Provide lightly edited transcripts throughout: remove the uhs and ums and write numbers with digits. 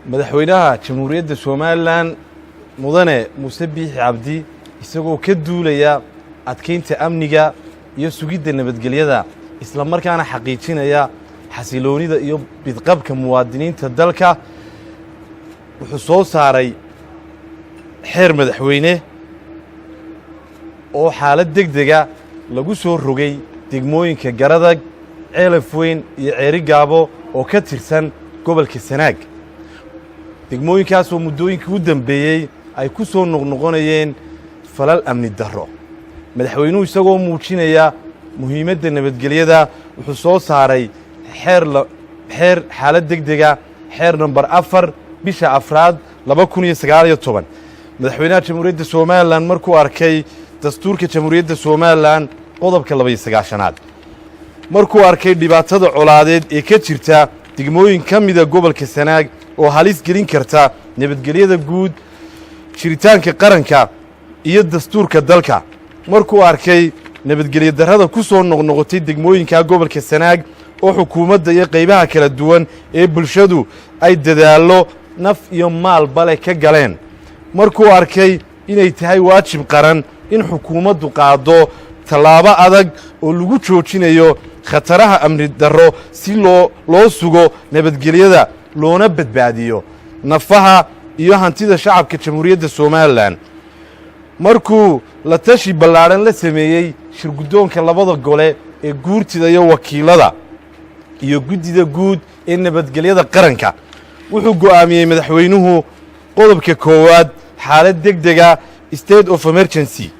madaxweynaha jamhuuriyadda Soomaaliland mudane Muuse Biixi Cabdi isagoo ka duulaya adkeynta amniga iyo sugidda nabadgelyada isla markaana xaqiijinaya xasiloonida iyo bidqabka muwaadiniinta dalka wuxuu soo saaray xeer madaxweyne oo xaalad degdega lagu soo rogay degmooyinka Garadag, Ceelaf Weyn iyo Ceeri Gaabo oo ka tirsan gobolka Sanaag. degmooyinkaas oo muddooyinkii u dambeeyay ay ku soo noqnoqonayeen falal amni darro. madaxweynuhu isagoo muujinaya muhiimadda nabadgelyada wuxuu soo saaray xeer xaalad degdega xeer number 4 bisha afraad 2019. madaxweynaha jamhuuriyadda Soomaaliland markuu arkay dastuurka jamhuuriyadda Soomaaliland qodobka 29aad markuu arkay dhibaatada colaadeed ee ka jirta degmooyin ka mid ah gobolka Sanaag oo halis gelin karta nabadgelyada guud, jiritaanka qaranka iyo dastuurka dalka, markuu arkay nabadgelyo darrada ku soo noqnoqotay degmooyinka gobolka Sanaag oo xukuumadda iyo qaybaha kala duwan ee bulshadu ay dadaalo naf iyo maal bale ka galeen, markuu arkay inay tahay waajib qaran in xukuumaddu qaado tallaabo adag oo lagu joojinayo khataraha amni darro si loo sugo nabadgelyada loona badbaadiyo nafaha iyo hantida shacabka jamhuuriyadda Soomaaliland, markuu la tashi ballaaran la sameeyey shirguddoonka labada gole ee guurtida iyo wakiilada iyo guddida guud ee nabadgelyada qaranka, wuxuu go'aamiyey madaxweynuhu qodobka koowaad xaalad degdega state of emergency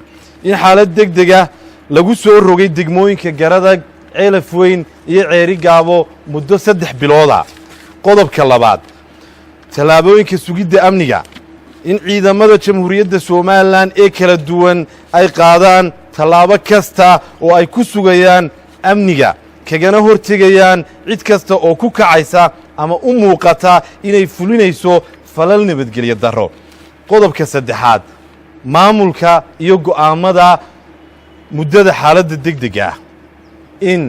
in xaalad degdega lagu soo rogay degmooyinka Garadag, Ceelaf Weyn iyo Ceeri Gaabo muddo 3 bilooda. qodobka labaad tallaabooyinka sugidda amniga in ciidamada jamhuuriyadda Soomaaliland ee kala duwan ay qaadaan tallaabo kasta oo ay ku sugayaan amniga kagana hortegayaan cid kasta oo ku kacaysa ama u muuqata inay fulinayso falal nabadgelyo darro. qodobka saddexaad maamulka iyo go'aamada muddada xaaladda degdega ah in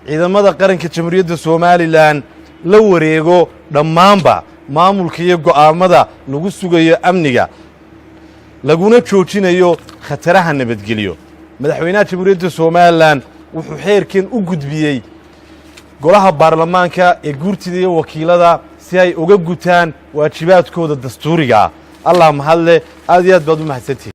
ciidamada qaranka jamhuuriyadda Soomaaliland la wareego dhammaanba maamulka iyo go'aamada lagu sugayo amniga laguna joojinayo khataraha nabadgelyo. madaxweynaha jamhuuriyadda Soomaaliland wuxuu xeerkan u gudbiyey golaha baarlamaanka ee guurtida iyo wakiilada si ay uga gutaan waajibaadkooda dastuuriga ah. allah mahadle, aad iyo aad baad u mahadsantihiin.